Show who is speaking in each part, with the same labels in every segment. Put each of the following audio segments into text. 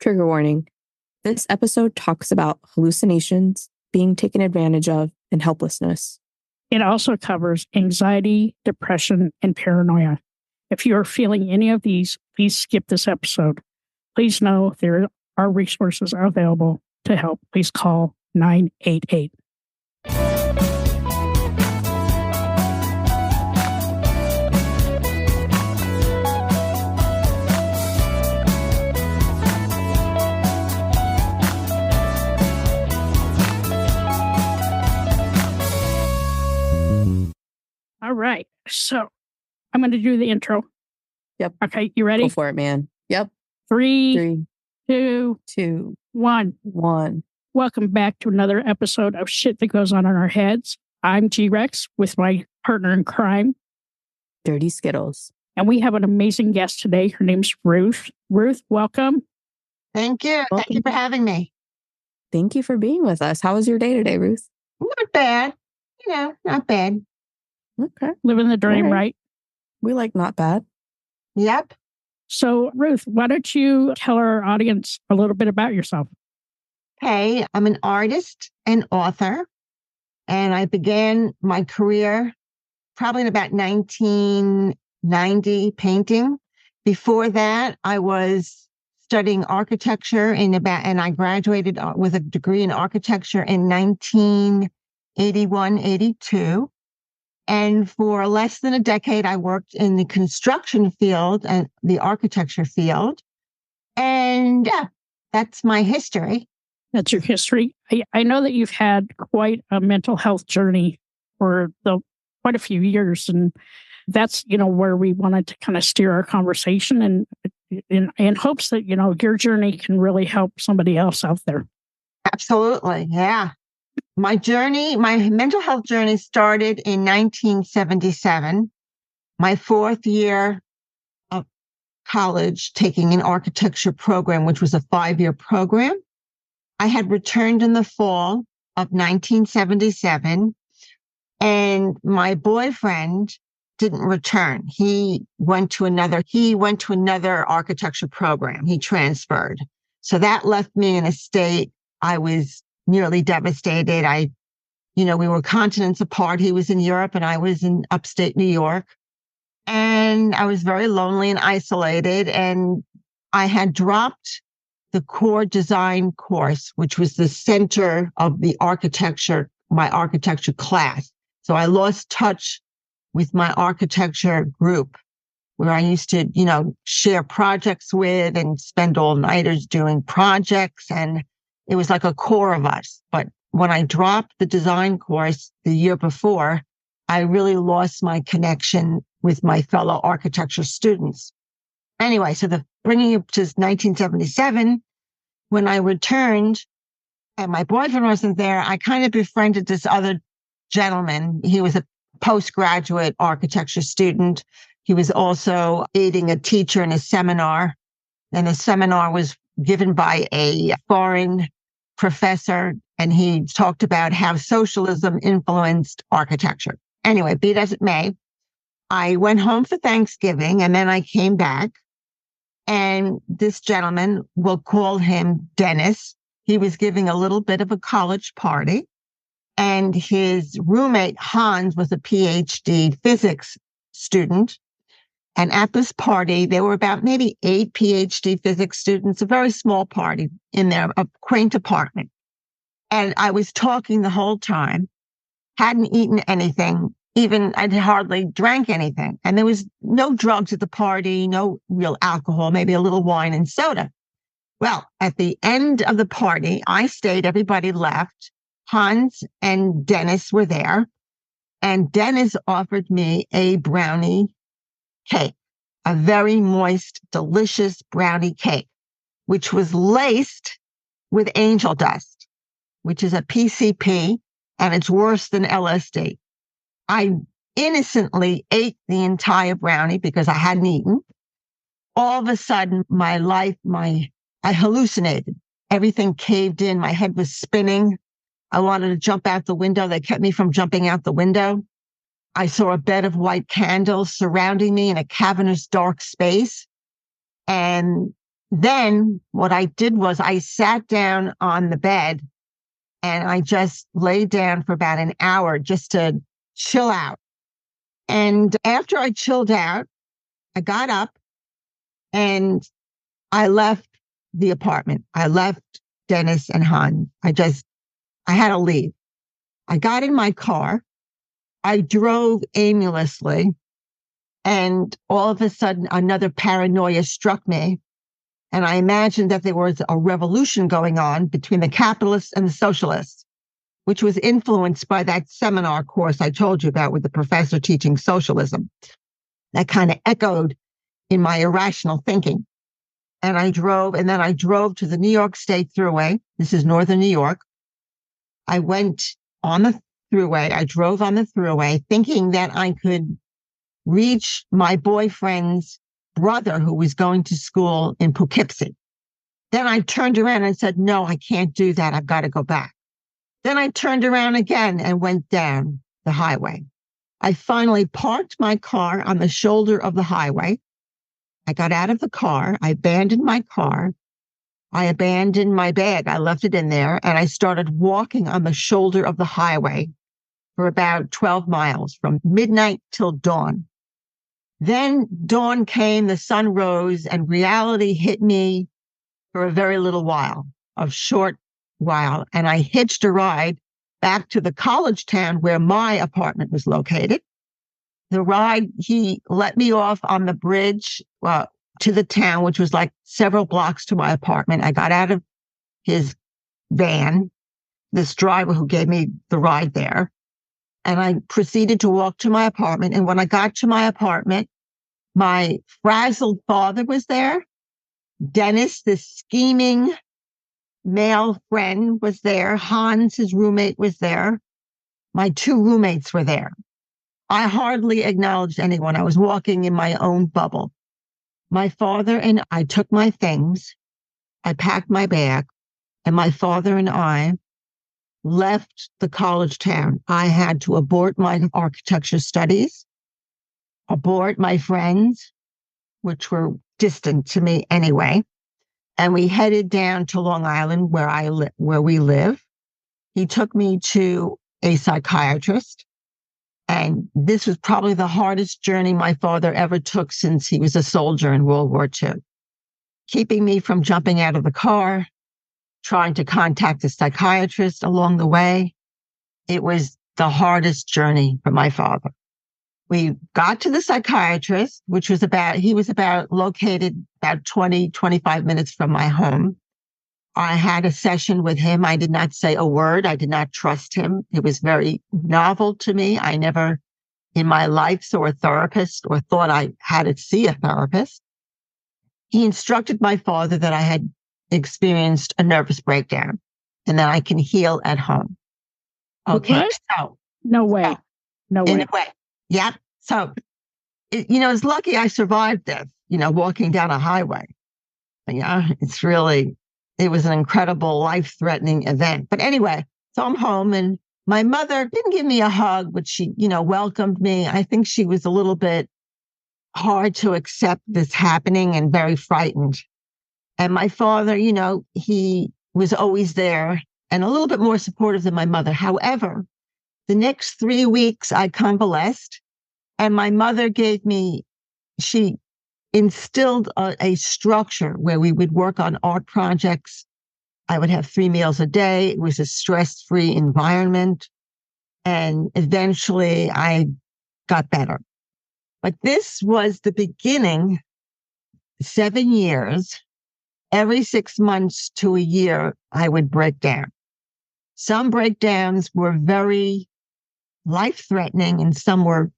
Speaker 1: Trigger warning. This episode talks about hallucinations, being taken advantage of, and helplessness.
Speaker 2: It also covers anxiety, depression, and paranoia. If you are feeling any of these, please skip this episode. Please know there are resources available to help. Please call 988. All right. So I'm going to do the intro.
Speaker 1: Yep.
Speaker 2: Okay. You ready?
Speaker 1: Go for it, man. Yep.
Speaker 2: Three,
Speaker 1: 2,
Speaker 2: 1.
Speaker 1: 1.
Speaker 2: Welcome back to another episode of Shit That Goes On in Our Heads. I'm G-Rex with my partner in crime,
Speaker 1: Dirty Skittles.
Speaker 2: And we have an amazing guest today. Her name's Ruth. Ruth, welcome.
Speaker 3: Thank you.
Speaker 1: Welcome.
Speaker 3: Thank you for having me.
Speaker 1: Thank you for being with us. How was your day today, Ruth?
Speaker 3: Not bad. Not bad.
Speaker 1: Okay.
Speaker 2: Living the dream,
Speaker 1: All
Speaker 2: right?
Speaker 1: We like not bad.
Speaker 3: Yep.
Speaker 2: So, Ruth, why don't you tell our audience a little bit about yourself?
Speaker 3: Hey, I'm an artist and author, and I began my career probably in about 1990 painting. Before that, I was studying architecture and I graduated with a degree in architecture in 1981, 82. And for less than a decade, I worked in the construction field and the architecture field. And yeah, that's my history.
Speaker 2: That's your history. I know that you've had quite a mental health journey for quite a few years. And that's, where we wanted to kind of steer our conversation and in hopes that, your journey can really help somebody else out there.
Speaker 3: Absolutely. Yeah. My mental health journey started in 1977, my fourth year of college, taking an architecture program, which was a 5-year program. I had returned in the fall of 1977, and my boyfriend didn't return. He went to another architecture program. He transferred. So that left me in a state I was nearly devastated. we were continents apart. He was in Europe and I was in upstate New York. And I was very lonely and isolated. And I had dropped the core design course, which was the center of my architecture class. So I lost touch with my architecture group where I used to, share projects with and spend all-nighters doing projects. And it was like a core of us. But when I dropped the design course the year before, I really lost my connection with my fellow architecture students. Anyway, so bringing up to 1977, when I returned and my boyfriend wasn't there, I kind of befriended this other gentleman. He was a postgraduate architecture student. He was also aiding a teacher in a seminar. And the seminar was given by a foreign professor, and he talked about how socialism influenced architecture. Anyway, be it as it may, I went home for Thanksgiving, and then I came back, and this gentleman, we'll call him Dennis, he was giving a little bit of a college party, and his roommate, Hans, was a PhD physics student. And at this party, there were about maybe 8 PhD physics students, a very small party in their quaint apartment. And I was talking the whole time, hadn't eaten anything, I'd hardly drank anything. And there was no drugs at the party, no real alcohol, maybe a little wine and soda. Well, at the end of the party, I stayed, everybody left. Hans and Dennis were there. And Dennis offered me a brownie cake, a very moist, delicious brownie cake, which was laced with angel dust, which is a PCP, and it's worse than LSD. I innocently ate the entire brownie because I hadn't eaten. All of a sudden, I hallucinated. Everything caved in. My head was spinning. I wanted to jump out the window. They kept me from jumping out the window. I saw a bed of white candles surrounding me in a cavernous dark space. And Then what I did was I sat down on the bed and I just laid down for about an hour just to chill out. And after I chilled out, I got up and I left the apartment. I left Dennis and Han. I had to leave. I got in my car. I drove aimlessly. And all of a sudden, another paranoia struck me. And I imagined that there was a revolution going on between the capitalists and the socialists, which was influenced by that seminar course I told you about with the professor teaching socialism. That kind of echoed in my irrational thinking. And then I drove to the New York State Thruway. This is Northern New York. I went on the thruway. I drove on the thruway thinking that I could reach my boyfriend's brother who was going to school in Poughkeepsie. Then I turned around and said, no, I can't do that. I've got to go back. Then I turned around again and went down the highway. I finally parked my car on the shoulder of the highway. I got out of the car. I abandoned my car. I abandoned my bag. I left it in there and I started walking on the shoulder of the highway for about 12 miles from midnight till dawn. Then dawn came, the sun rose, and reality hit me for a very little while, a short while. And I hitched a ride back to the college town where my apartment was located. The ride, he let me off on the bridge to the town, which was like several blocks to my apartment. I got out of his van, this driver who gave me the ride there, and I proceeded to walk to my apartment. And when I got to my apartment, my frazzled father was there. Dennis, the scheming male friend, was there. Hans, his roommate, was there. My two roommates were there. I hardly acknowledged anyone. I was walking in my own bubble. My father and I took my things. I packed my bag, and my father and I left the college town. I had to abort my architecture studies, abort my friends, which were distant to me anyway. And we headed down to Long Island where we live. He took me to a psychiatrist. And this was probably the hardest journey my father ever took since he was a soldier in World War II. Keeping me from jumping out of the car, trying to contact a psychiatrist along the way. It was the hardest journey for my father. We got to the psychiatrist, he was located about 20, 25 minutes from my home. I had a session with him. I did not say a word. I did not trust him. It was very novel to me. I never in my life saw a therapist or thought I had to see a therapist. He instructed my father that I had experienced a nervous breakdown and that I can heal at home. Okay.
Speaker 2: What?
Speaker 3: So.
Speaker 2: No way. No way.
Speaker 3: In a way. Yep. So, it's lucky I survived this, walking down a highway. Yeah. It was an incredible life-threatening event. But anyway, so I'm home and my mother didn't give me a hug, but she, welcomed me. I think she was a little bit hard to accept this happening and very frightened. And my father, he was always there and a little bit more supportive than my mother. However, the next 3 weeks I convalesced and my mother she instilled a structure where we would work on art projects. I would have 3 meals a day. It was a stress-free environment. And eventually I got better. But this was the beginning, 7 years, every 6 months to a year, I would break down. Some breakdowns were very life-threatening and some were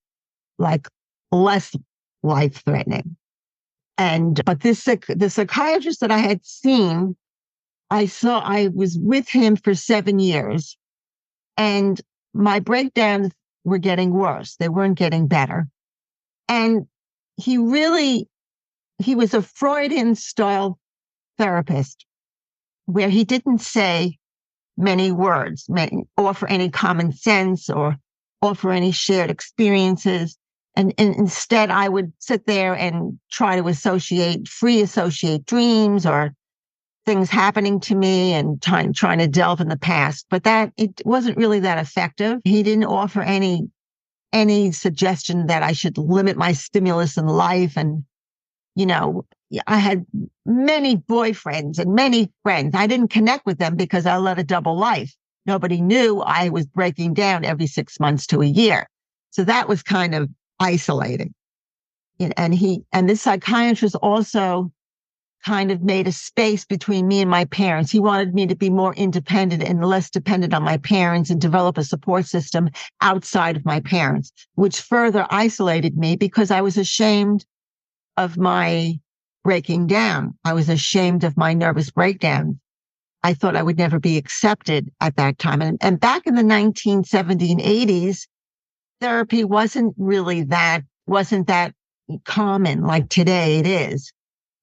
Speaker 3: like less life-threatening. But the psychiatrist that I had seen, I was with him for 7 years and my breakdowns were getting worse. They weren't getting better. And he was a Freudian style therapist where he didn't say many words, offer any common sense or offer any shared experiences. And instead, I would sit there and try to free associate dreams or things happening to me and trying to delve in the past. But it wasn't really that effective. He didn't offer any suggestion that I should limit my stimulus in life. And, I had many boyfriends and many friends. I didn't connect with them because I led a double life. Nobody knew I was breaking down every 6 months to a year. So that was kind of isolating. And this psychiatrist also kind of made a space between me and my parents. He wanted me to be more independent and less dependent on my parents and develop a support system outside of my parents, which further isolated me because I was ashamed of my breaking down. I was ashamed of my nervous breakdown. I thought I would never be accepted at that time. And back in the 1970s and 80s, therapy wasn't that common like today it is.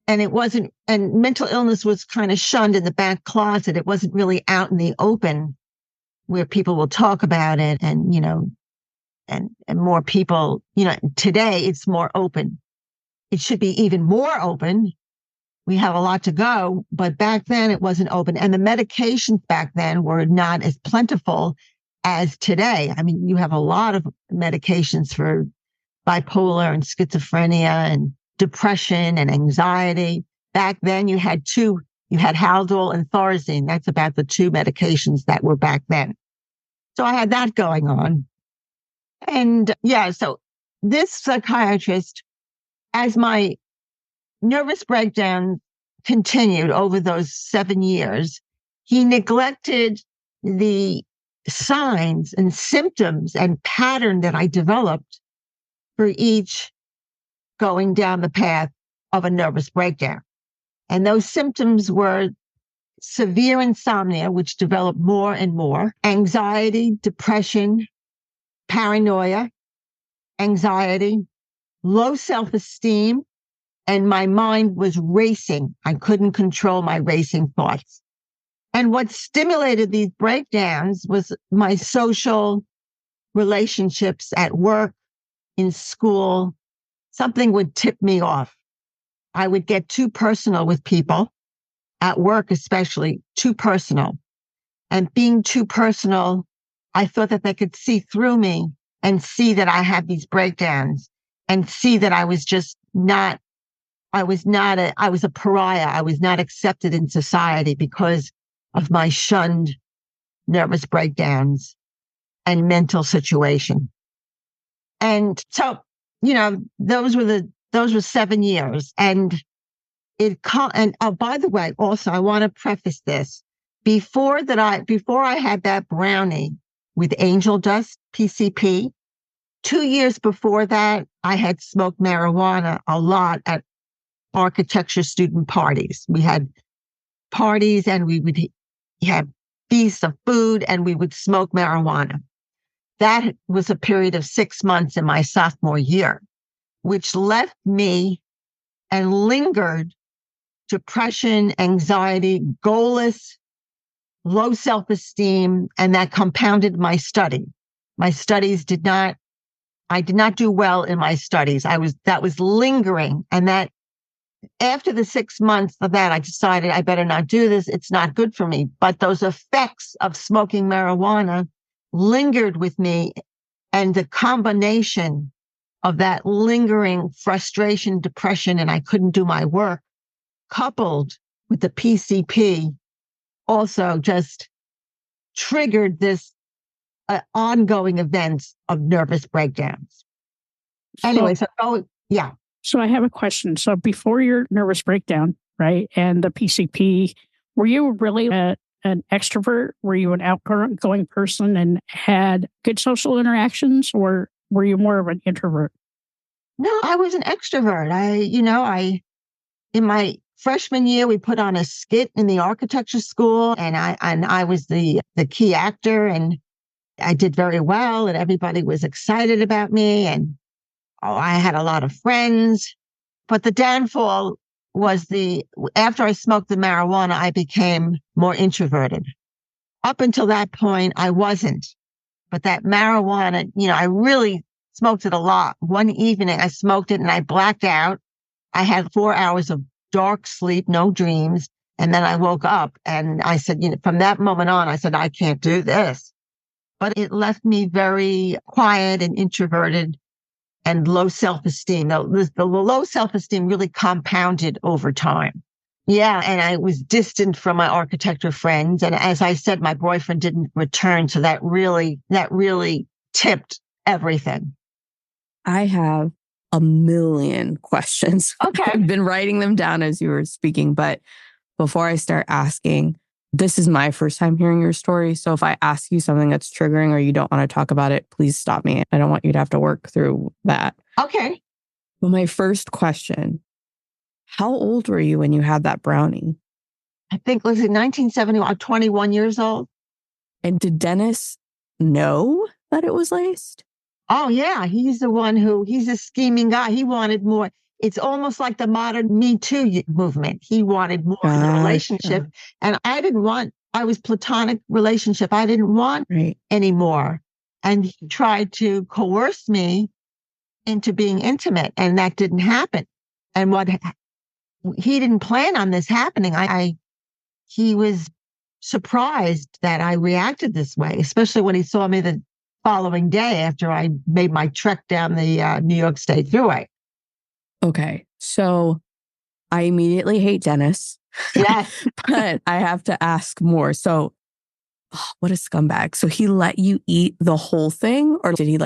Speaker 3: And mental illness was kind of shunned in the back closet. It wasn't really out in the open where people will talk about it and more people, today it's more open. It should be even more open. We have a lot to go, but back then it wasn't open. And the medications back then were not as plentiful as today. I mean, you have a lot of medications for bipolar and schizophrenia and depression and anxiety. Back then you had Haldol and Thorazine. That's about the two medications that were back then. So I had that going on. And so this psychiatrist, as my nervous breakdown continued over those 7 years, he neglected the signs and symptoms and pattern that I developed for each going down the path of a nervous breakdown. And those symptoms were severe insomnia, which developed more and more, anxiety, depression, paranoia, anxiety, low self-esteem, and my mind was racing. I couldn't control my racing thoughts. And what stimulated these breakdowns was my social relationships at work, in school. Something would tip me off. I would get too personal with people, at work especially, too personal. And being too personal, I thought that they could see through me and see that I had these breakdowns and see that I was a pariah. I was not accepted in society because of my shunned nervous breakdowns and mental situation. And so, those were 7 years. And by the way, also, I want to preface this. Before I had that brownie with angel dust, PCP, 2 years before that, I had smoked marijuana a lot at architecture student parties. We had parties and we would have feasts of food and we would smoke marijuana. That was a period of 6 months in my sophomore year, which left me and lingered depression, anxiety, goalless, low self-esteem, and that compounded my study. My studies I did not do well in my studies. That was lingering. And that after the 6 months of that, I decided I better not do this. It's not good for me. But those effects of smoking marijuana lingered with me. And the combination of that lingering frustration, depression, and I couldn't do my work, coupled with the PCP, also just triggered this ongoing events of nervous breakdowns. Anyway, yeah.
Speaker 2: So I have a question. So before your nervous breakdown, right, and the PCP, were you really an extrovert? Were you an outgoing person and had good social interactions, or were you more of an introvert?
Speaker 3: No, I was an extrovert. In my freshman year, we put on a skit in the architecture school, and I was the key actor, and I did very well, and everybody was excited about me, and I had a lot of friends. But the downfall was after I smoked the marijuana, I became more introverted. Up until that point, I wasn't. But that marijuana, I really smoked it a lot. One evening I smoked it and I blacked out. I had 4 hours of dark sleep, no dreams. And then I woke up and I said, from that moment on, I said, I can't do this. But it left me very quiet and introverted and low self-esteem. The low self-esteem really compounded over time. Yeah, and I was distant from my architecture friends. And as I said, my boyfriend didn't return. So that really tipped everything.
Speaker 1: I have a million questions.
Speaker 3: Okay.
Speaker 1: I've been writing them down as you were speaking, but before I start asking, this is my first time hearing your story. So if I ask you something that's triggering or you don't want to talk about it, please stop me. I don't want you to have to work through that.
Speaker 3: Okay.
Speaker 1: But my first question, how old were you when you had that brownie?
Speaker 3: I think, let's see, 1970, I'm 21 years old.
Speaker 1: And did Dennis know that it was laced?
Speaker 3: Oh, yeah. He's a scheming guy. He wanted more. It's almost like the modern Me Too movement. He wanted more in the relationship. And I was platonic relationship. I didn't want any more. And he tried to coerce me into being intimate. And that didn't happen. And he didn't plan on this happening. He was surprised that I reacted this way, especially when he saw me the following day after I made my trek down the New York State Thruway.
Speaker 1: Okay. So I immediately hate Dennis.
Speaker 3: Yes.
Speaker 1: But I have to ask more. So what a scumbag. So he let you eat the whole thing, or did he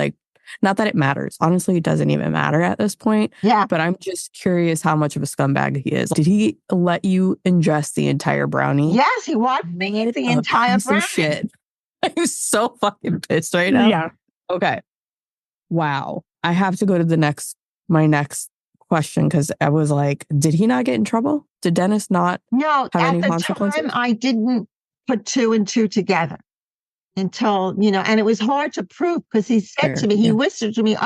Speaker 1: not that it matters. Honestly, it doesn't even matter at this point.
Speaker 3: Yeah.
Speaker 1: But I'm just curious how much of a scumbag he is. Did he let you ingest the entire brownie?
Speaker 3: Yes, he wanted me to eat the entire brownie.
Speaker 1: Shit. I'm so fucking pissed right now.
Speaker 2: Yeah.
Speaker 1: Okay. Wow. I have to go to my next question because I was like, did he not get in trouble? Did Dennis not
Speaker 3: have any
Speaker 1: consequences?
Speaker 3: At the time, I didn't put two and two together until, and it was hard to prove because he said to me, he whispered to me,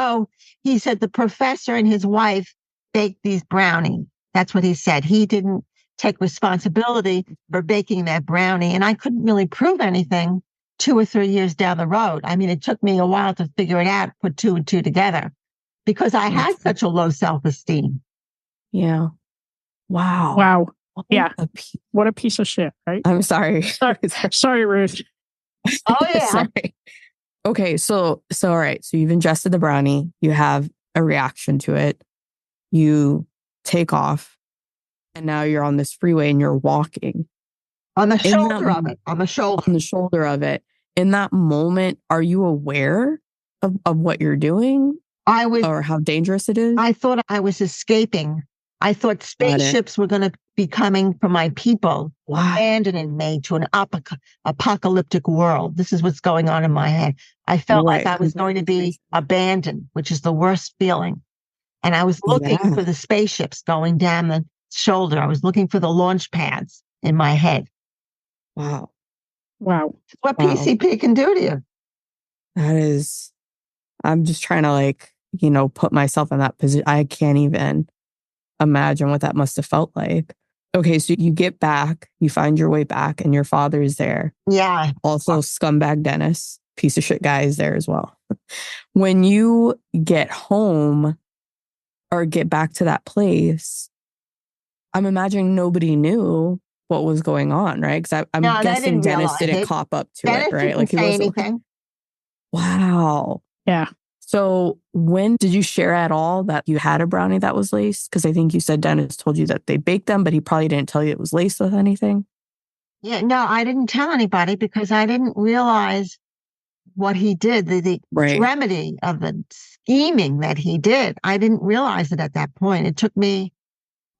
Speaker 3: he said the professor and his wife baked these brownies. That's what he said. He didn't take responsibility for baking that brownie. And I couldn't really prove anything 2 or 3 years down the road. I mean, it took me a while to figure it out, put two and two together because I had such a low self-esteem.
Speaker 1: Yeah. Wow.
Speaker 2: Wow. Yeah. What a piece of shit, right?
Speaker 1: I'm sorry.
Speaker 2: Sorry, Ruth.
Speaker 3: Oh, yeah.
Speaker 1: Sorry. Okay. So, all right. So you've ingested the brownie. You have a reaction to it. You take off. And now you're on this freeway and you're walking.
Speaker 3: On the shoulder of it. On the shoulder.
Speaker 1: On the shoulder of it. In that moment, are you aware of what you're doing? Or how dangerous it is?
Speaker 3: I thought I was escaping. I thought spaceships were going to be coming for my people, abandoning me to an apocalyptic world. This is what's going on in my head. I felt like I was going to be abandoned, which is the worst feeling. And I was looking for the spaceships going down the shoulder. I was looking for the launch pads in my head.
Speaker 1: Wow.
Speaker 3: It's what PCP can do to you.
Speaker 1: That is, I'm just trying to put myself in that position. I can't even imagine what that must have felt like. Okay, so you get back, you find your way back, and your father is there.
Speaker 3: Yeah.
Speaker 1: Also, scumbag Dennis, piece of shit guy, is there as well. When you get home or get back to that place, I'm imagining nobody knew what was going on, right? Because I'm guessing Dennis didn't cop up to it, right?
Speaker 3: Like he wasn't. Anything.
Speaker 1: Wow.
Speaker 2: Yeah.
Speaker 1: So when did you share at all that you had a brownie that was laced? Because I think you said Dennis told you that they baked them, but he probably didn't tell you it was laced with anything.
Speaker 3: Yeah, no, I didn't tell anybody because I didn't realize what he did, the remedy of the scheming that he did. I didn't realize it at that point. It took me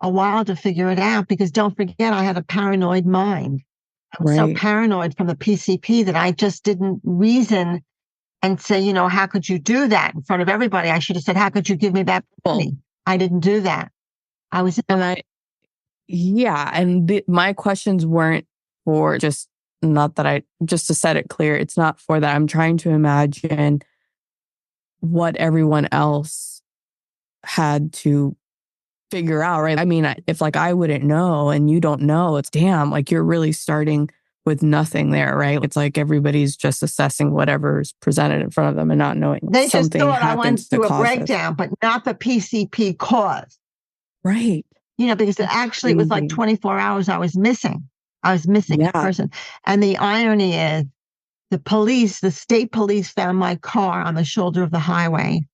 Speaker 3: a while to figure it out because don't forget, I had a paranoid mind. I was so paranoid from the PCP that I just didn't reason and say, how could you do that in front of everybody? I should have said, how could you give me that money? I didn't do that.
Speaker 1: My questions weren't for just to set it clear. It's not for that. I'm trying to imagine what everyone else had to figure out, right? I mean, if I wouldn't know and you don't know, it's damn, you're really starting with nothing there, right? It's like everybody's just assessing whatever's presented in front of them and not knowing
Speaker 3: They just
Speaker 1: something
Speaker 3: thought I
Speaker 1: happened
Speaker 3: went
Speaker 1: to
Speaker 3: through a
Speaker 1: cause this.
Speaker 3: breakdown, but not the PCP cause.
Speaker 1: Right.
Speaker 3: Because it was like 24 hours I was missing. I was missing a person. And the irony is the state police found my car on the shoulder of the highway,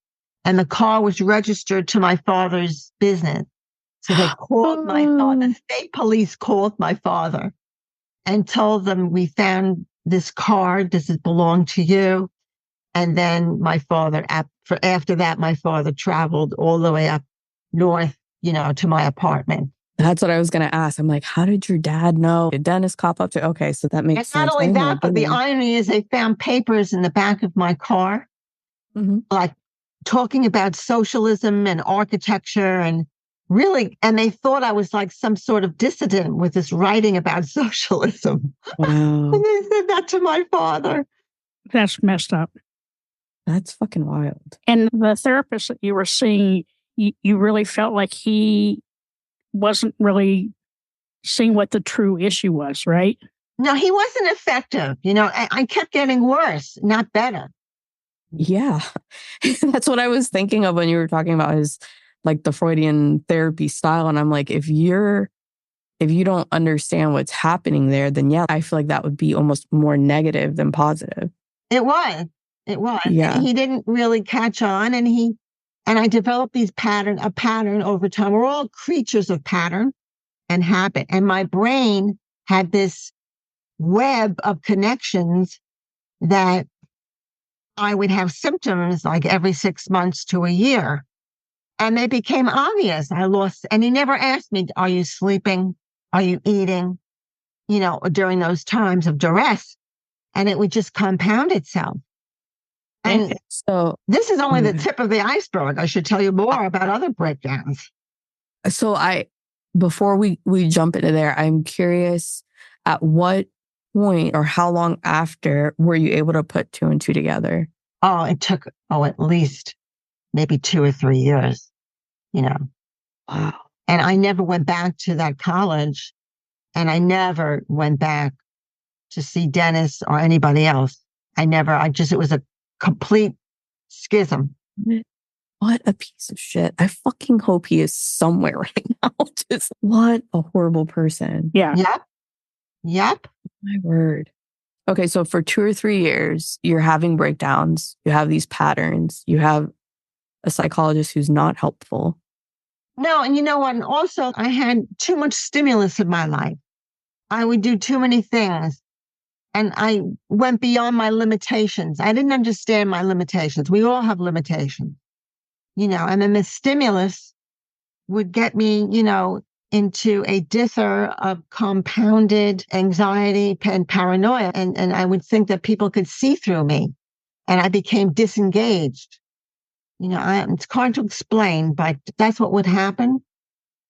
Speaker 3: and the car was registered to my father's business. So they called my father. The state police called my father and told them, we found this car. Does it belong to you? And then my father, after that, my father traveled all the way up north, to my apartment.
Speaker 1: That's what I was going to ask. I'm like, how did your dad know? Did Dennis cop up to? Okay, so that makes sense.
Speaker 3: And not only that, but the irony is they found papers in the back of my car, like talking about socialism and architecture and really, and they thought I was like some sort of dissident with this writing about socialism.
Speaker 1: Wow.
Speaker 3: And they said that to my father.
Speaker 2: That's messed up.
Speaker 1: That's fucking wild.
Speaker 2: And the therapist that you were seeing, you really felt like he wasn't really seeing what the true issue was, right?
Speaker 3: No, he wasn't effective. I kept getting worse, not better.
Speaker 1: Yeah. That's what I was thinking of when you were talking about his, like the Freudian therapy style. And I'm like, if you don't understand what's happening there, then yeah, I feel like that would be almost more negative than positive.
Speaker 3: It was.
Speaker 1: Yeah.
Speaker 3: He didn't really catch on, and I developed a pattern over time. We're all creatures of pattern and habit. And my brain had this web of connections that I would have symptoms like every 6 months to a year. And they became obvious. And he never asked me, are you sleeping? Are you eating? During those times of duress. And it would just compound itself. And
Speaker 1: so
Speaker 3: this is only the tip of the iceberg. I should tell you more about other breakdowns.
Speaker 1: So before we jump into there, I'm curious, at what point or how long after were you able to put 2 and 2 together?
Speaker 3: Oh, it took, at least maybe 2 or 3 years, Wow. And I never went back to that college, and I never went back to see Dennis or anybody else. It was a complete schism.
Speaker 1: What a piece of shit. I fucking hope he is somewhere right now. Just what a horrible person.
Speaker 2: Yeah.
Speaker 3: Yep.
Speaker 1: My word. Okay, so for 2 or 3 years, you're having breakdowns. You have these patterns. You have a psychologist who's not helpful.
Speaker 3: No, and you know what? And also, I had too much stimulus in my life. I would do too many things. And I went beyond my limitations. I didn't understand my limitations. We all have limitations, and then the stimulus would get me, into a dither of compounded anxiety and paranoia. And I would think that people could see through me, and I became disengaged. It's hard to explain, but that's what would happen.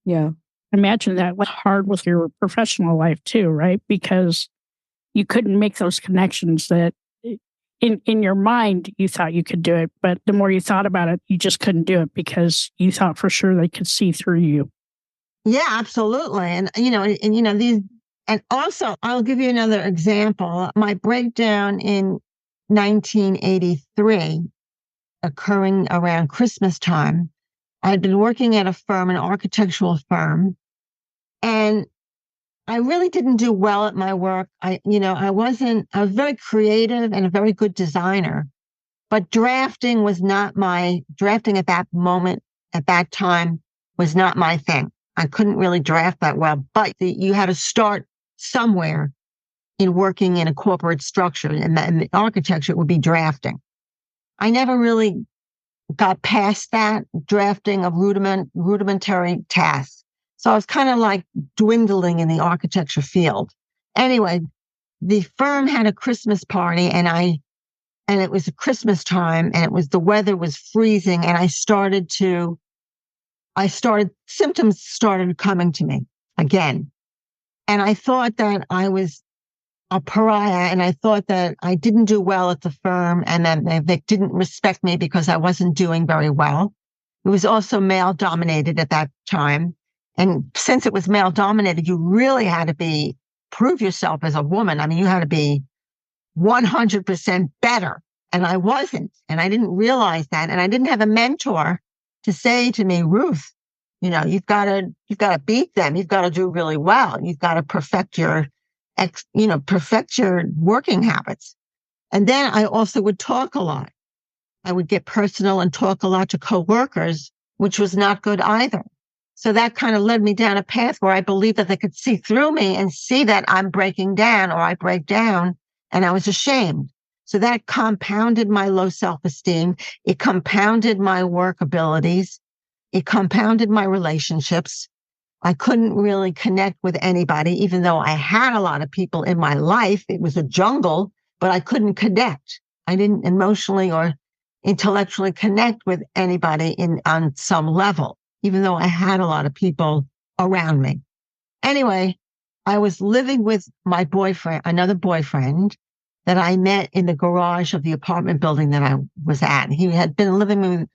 Speaker 1: Yeah.
Speaker 2: Imagine that was hard with your professional life too, right? Because you couldn't make those connections that in your mind, you thought you could do it. But the more you thought about it, you just couldn't do it because you thought for sure they could see through you.
Speaker 3: Yeah, absolutely. And also I'll give you another example. My breakdown in 1983, occurring around Christmas time, I'd been working at a firm, an architectural firm, and I really didn't do well at my work. I was very creative and a very good designer, but drafting at that moment, at that time, was not my thing. I couldn't really draft that well, but you had to start somewhere in working in a corporate structure, and the architecture would be drafting. I never really got past that drafting of rudimentary tasks. So I was kind of like dwindling in the architecture field. Anyway, the firm had a Christmas party, and it was Christmas time, and the weather was freezing, and symptoms started coming to me again. And I thought that I was a pariah, and I thought that I didn't do well at the firm, and that they didn't respect me because I wasn't doing very well. It was also male dominated at that time. And since it was male dominated, you really had to be prove yourself as a woman. I mean, you had to be 100% better. And I wasn't. And I didn't realize that. And I didn't have a mentor to say to me, Ruth, you've got to beat them. You've got to do really well. You've got to perfect your working habits. And then I also would talk a lot. I would get personal and talk a lot to coworkers, which was not good either. So that kind of led me down a path where I believed that they could see through me and see that I'm breaking down or I break down, and I was ashamed. So that compounded my low self-esteem. It compounded my work abilities. It compounded my relationships. I couldn't really connect with anybody, even though I had a lot of people in my life. It was a jungle, but I couldn't connect. I didn't emotionally or intellectually connect with anybody on some level, even though I had a lot of people around me. Anyway, I was living with my boyfriend, another boyfriend that I met in the garage of the apartment building that I was at. He had been living with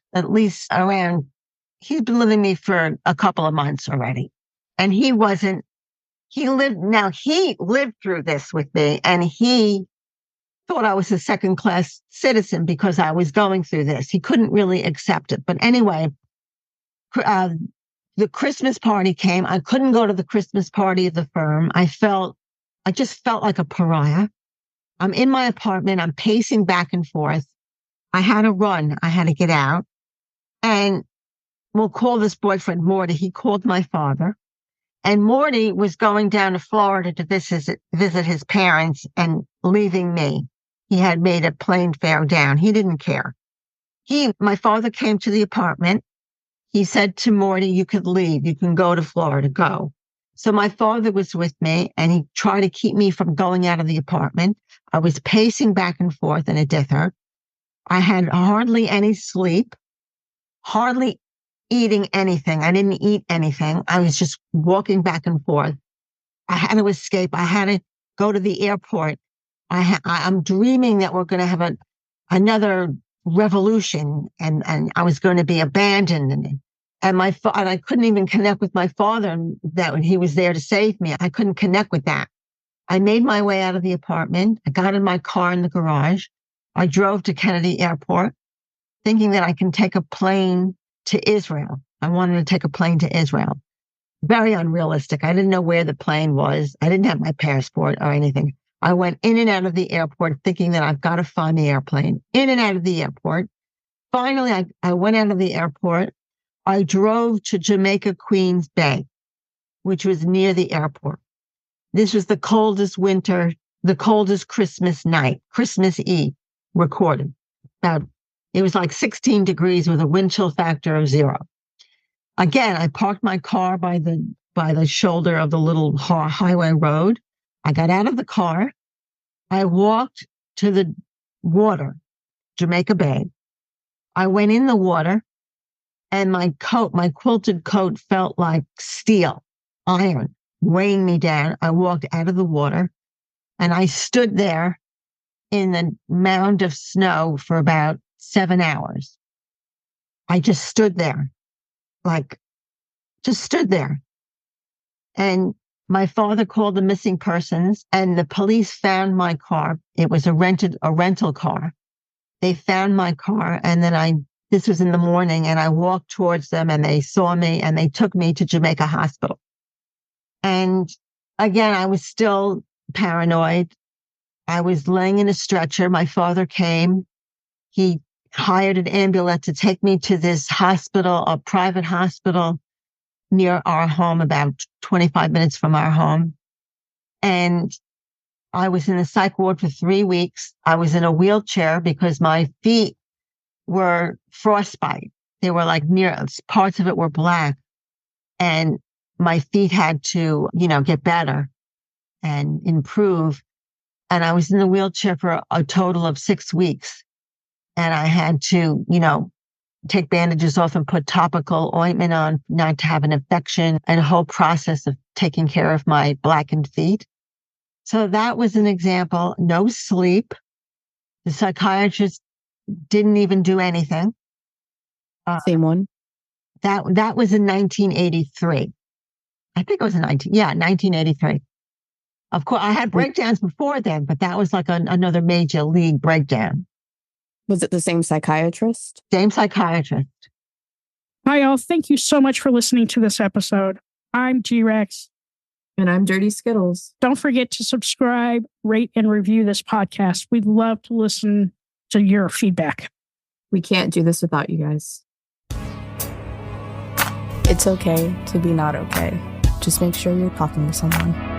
Speaker 3: he'd been living with me for a couple of months already. And he lived through this with me, and he thought I was a second-class citizen because I was going through this. He couldn't really accept it. But anyway, the Christmas party came. I couldn't go to the Christmas party of the firm. I just felt like a pariah. I'm in my apartment. I'm pacing back and forth. I had to run. I had to get out. And we'll call this boyfriend Morty. He called my father. And Morty was going down to Florida to visit his parents and leaving me. He had made a plane fare down. He didn't care. My father came to the apartment. He said to Morty, you could leave. You can go to Florida, go. So my father was with me, and he tried to keep me from going out of the apartment. I was pacing back and forth in a dither. I had hardly any sleep, hardly eating anything. I didn't eat anything. I was just walking back and forth. I had to escape. I had to go to the airport. I'm dreaming that we're going to have another revolution, and I was going to be abandoned, and I couldn't even connect with my father, and that he was there to save me. I couldn't connect with that. I made my way out of the apartment. I got in my car in the garage. I drove to Kennedy Airport, thinking that I can take a plane to Israel. I wanted to take a plane to Israel. Very unrealistic. I didn't know where the plane was. I didn't have my passport or anything. I went in and out of the airport thinking that I've got to find the airplane. In and out of the airport. Finally, I went out of the airport. I drove to Jamaica Queens Bay, which was near the airport. This was the coldest Christmas night, Christmas Eve recorded. It was like 16 degrees with a wind chill factor of 0. Again, I parked my car by the shoulder of the little highway road. I got out of the car. I walked to the water, Jamaica Bay. I went in the water, and my quilted coat felt like steel, iron, weighing me down. I walked out of the water, and I stood there in the mound of snow for about 7 hours. I just stood there, And my father called the missing persons, and the police found my car. It was a rental car. They found my car, and then this was in the morning, and I walked towards them, and they saw me, and they took me to Jamaica Hospital. And again, I was still paranoid. I was laying in a stretcher. My father came. He hired an ambulance to take me to this hospital, a private hospital near our home, about 25 minutes from our home. And I was in the psych ward for 3 weeks. I was in a wheelchair because my feet were frostbite. They were parts of it were black, and my feet had to, get better and improve. And I was in the wheelchair for a total of 6 weeks. And I had to, take bandages off and put topical ointment on, not to have an infection, and a whole process of taking care of my blackened feet. So that was an example. No sleep. The psychiatrist didn't even do anything.
Speaker 1: Same one.
Speaker 3: That was in 1983. I think it was 1983. Of course, I had breakdowns before then, but that was like another major league breakdown.
Speaker 1: Was it the same psychiatrist?
Speaker 3: Same psychiatrist.
Speaker 2: Hi, all. Thank you so much for listening to this episode. I'm G-Rex.
Speaker 1: And I'm Dirty Skittles.
Speaker 2: Don't forget to subscribe, rate, and review this podcast. We'd love to listen to your feedback.
Speaker 1: We can't do this without you guys. It's okay to be not okay. Just make sure you're talking to someone.